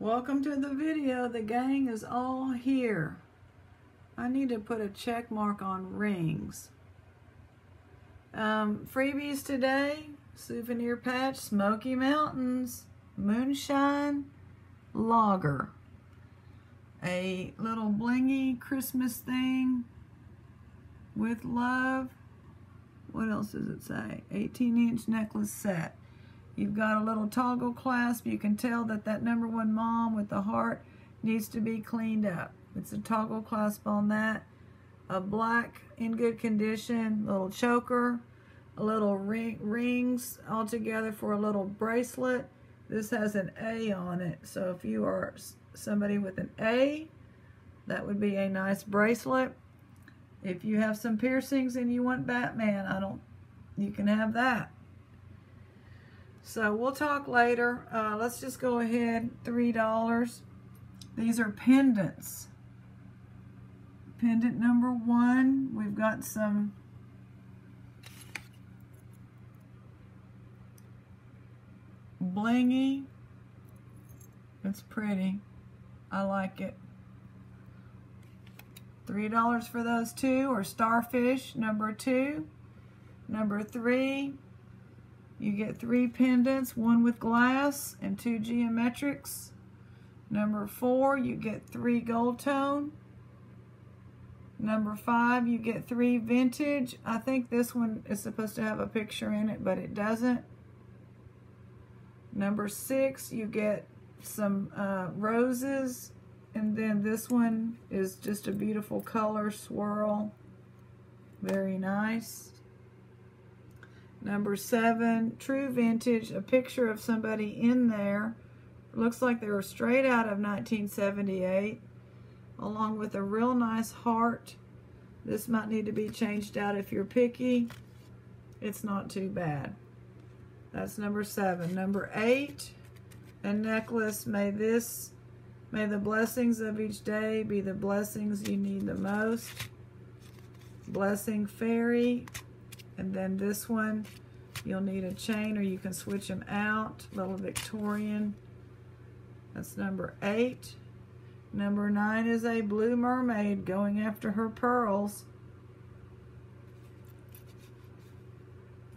Welcome to the video. The gang is all here. I need to put a check mark on rings. Freebies today: souvenir patch, Smoky Mountains, moonshine, lager, a little blingy Christmas thing with love. What else does it say? 18-inch necklace set. You've got a little toggle clasp. You can tell that that #1 mom with the heart needs to be cleaned up. It's a toggle clasp on that. A black, in good condition, little choker. A little rings all together for a little bracelet. This has an A on it. So if you are somebody with an A, that would be a nice bracelet. If you have some piercings and you want Batman, you can have that. So we'll talk later. Let's just go ahead. $3. These are pendants. Pendant #1. We've got some blingy. It's pretty. I like it. $3 for those two. Or starfish #2. #3. You get 3 pendants, 1 with glass and 2 geometrics. #4, you get 3 gold tone. #5, you get 3 vintage. I think this one is supposed to have a picture in it, but it doesn't. #6, you get some roses. And then this one is just a beautiful color swirl. Very nice. #7, true vintage, a picture of somebody in there. Looks like they were straight out of 1978, along with a real nice heart. This might need to be changed out if you're picky. It's not too bad. That's #7. #8, a necklace. May the blessings of each day be the blessings you need the most. Blessing fairy. And then this one, you'll need a chain or you can switch them out. Little Victorian. That's #8. #9 is a blue mermaid going after her pearls.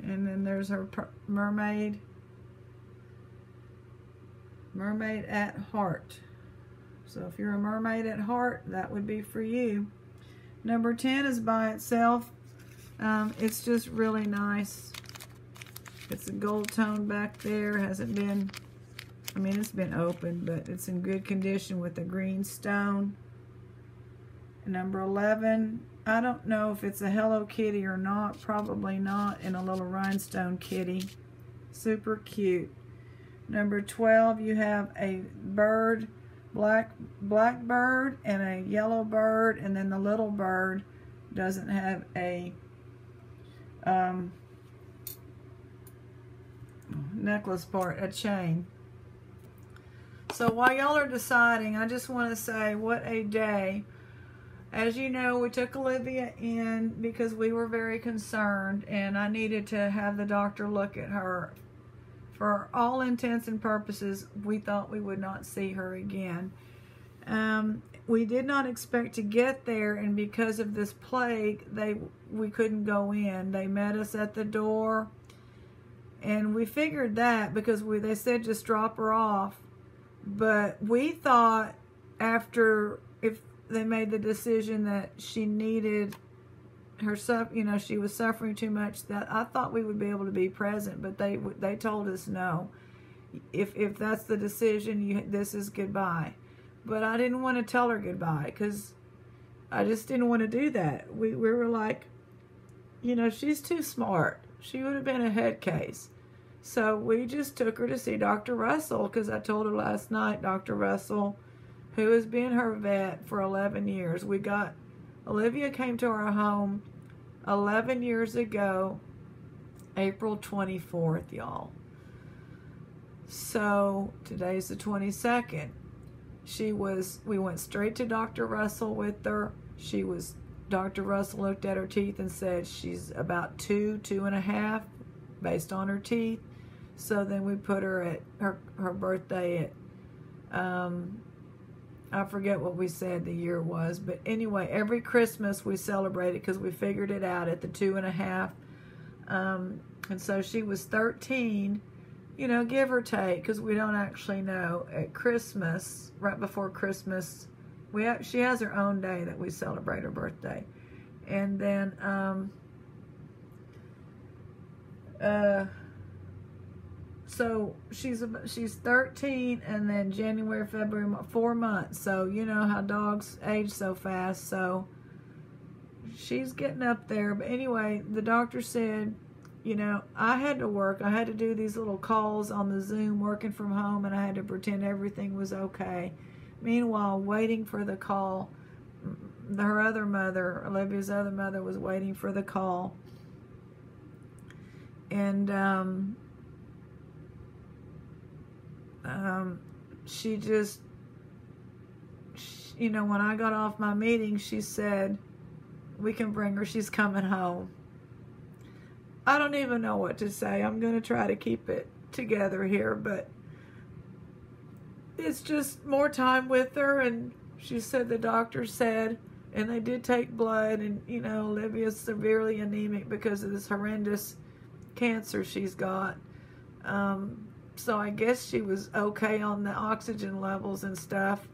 And then there's her mermaid. Mermaid at heart. So if you're a mermaid at heart, that would be for you. #10 is by itself. It's just really nice. It's a gold tone back there. Hasn't been, it's been opened, but it's in good condition with a green stone. #11, I don't know if it's a Hello Kitty or not. Probably not. And a little rhinestone kitty. Super cute. #12, you have a bird, black bird and a yellow bird, and then the little bird doesn't have a necklace part, a chain. So while y'all are deciding, I just want to say what a day. As you know, we took Olivia in because we were very concerned, and I needed to have the doctor look at her. For all intents and purposes, we thought we would not see her again. We did not expect to get there, and because of this plague, we couldn't go in. They met us at the door, and we figured that because they said just drop her off. But we thought if they made the decision that she needed her she was suffering too much, that I thought we would be able to be present, but they told us no. If that's the decision, this is goodbye. But I didn't want to tell her goodbye because I just didn't want to do that. We were like, she's too smart. She would have been a head case. So we just took her to see Dr. Russell because I told her last night, Dr. Russell, who has been her vet for 11 years. Olivia came to our home 11 years ago, April 24th, y'all. So today's the 22nd. We went straight to Dr. Russell with her. Dr. Russell looked at her teeth and said she's about 2.5 based on her teeth. So then we put her at her birthday at I forget what we said the year was, but anyway, every Christmas we celebrated because we figured it out at the 2.5. And so she was 13, you know, give or take, because we don't actually know. At Christmas, right before Christmas, she has her own day that we celebrate her birthday. And then so she's 13, and then January, February, 4 months. So you know how dogs age so fast. So she's getting up there. But anyway, the doctor said, you know, I had to work. I had to do these little calls on the Zoom working from home, and I had to pretend everything was okay. Meanwhile, waiting for the call, her other mother, Olivia's other mother, was waiting for the call. And she just, you know, when I got off my meeting, she said, we can bring her, she's coming home. I don't even know what to say. I'm going to try to keep it together here, but it's just more time with her. And she said, the doctor said, and they did take blood, and, you know, Olivia's severely anemic because of this horrendous cancer she's got. So I guess she was okay on the oxygen levels and stuff.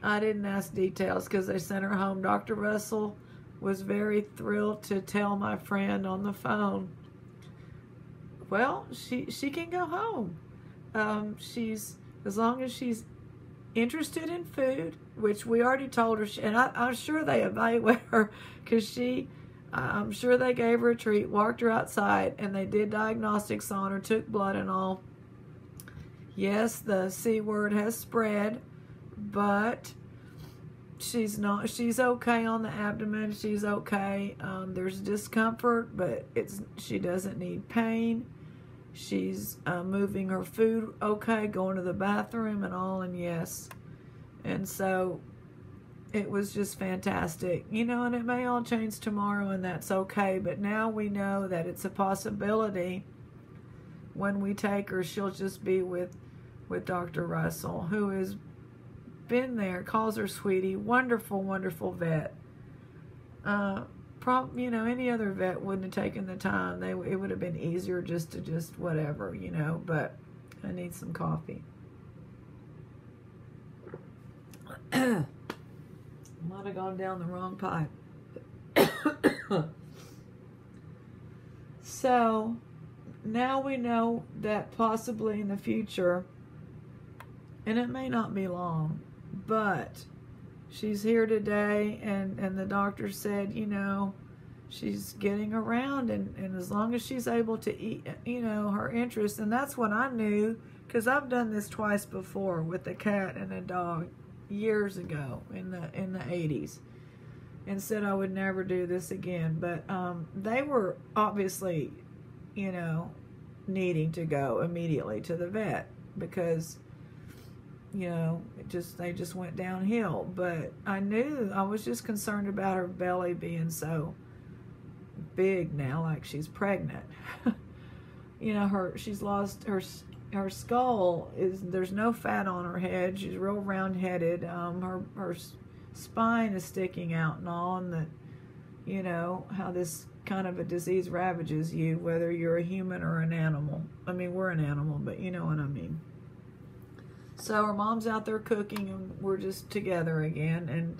I didn't ask details because they sent her home. Dr. Russell was very thrilled to tell my friend on the phone, well, she can go home. As long as she's interested in food, which we already told her, and I'm sure they evaluate her, because I'm sure they gave her a treat, walked her outside, and they did diagnostics on her, took blood and all. Yes, the C word has spread, but she's okay on the abdomen. She's okay. There's discomfort, but she doesn't need pain. She's moving her food okay, going to the bathroom and all, and yes. And so it was just fantastic. You know, and it may all change tomorrow, and that's okay, but now we know that it's a possibility. When we take her, she'll just be with Dr. Russell, who has been there, calls her sweetie, wonderful, wonderful vet. You know, any other vet wouldn't have taken the time. It would have been easier just to whatever, you know, but I need some coffee. Might have gone down the wrong pipe. So now we know that possibly in the future, and it may not be long, but she's here today, and the doctor said, you know, she's getting around, and as long as she's able to eat, you know, her interest, and that's what I knew, because I've done this twice before with a cat and a dog years ago in the 80s, and said I would never do this again. But they were obviously, you know, needing to go immediately to the vet because, you know, they just went downhill. But I knew, I was just concerned about her belly being so big now, like she's pregnant. You know, she's lost her skull, there's no fat on her head. She's real round-headed. Her spine is sticking out and all, and that, you know, how this kind of a disease ravages you, whether you're a human or an animal. I mean, we're an animal, but you know what I mean. So her mom's out there cooking, and we're just together again.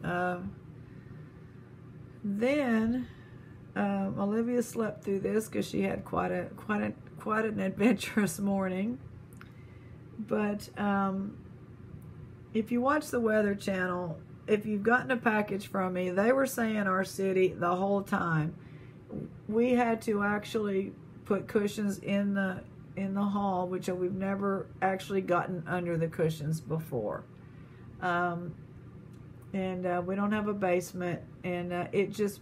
And then Olivia slept through this because she had quite an adventurous morning. But if you watch the Weather Channel, if you've gotten a package from me, they were saying our city the whole time. We had to actually put cushions in the hall, which we've never actually gotten under the cushions before. And we don't have a basement, and it just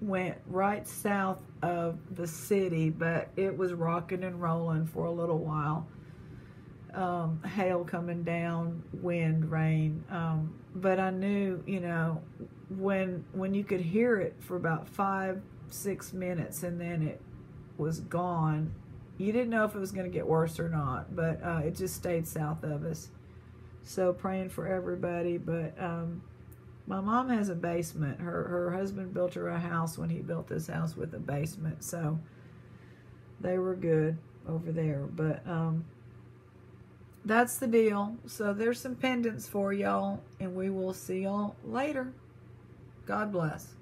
went right south of the city, but it was rocking and rolling for a little while. Hail coming down, wind, rain. But I knew, you know, when you could hear it for about 5-6 minutes and then it was gone, You didn't know if it was going to get worse or not, but it just stayed south of us. So praying for everybody. But my mom has a basement. Her husband built her a house when he built this house with a basement. So they were good over there. But that's the deal. So there's some pendants for y'all, and we will see y'all later. God bless.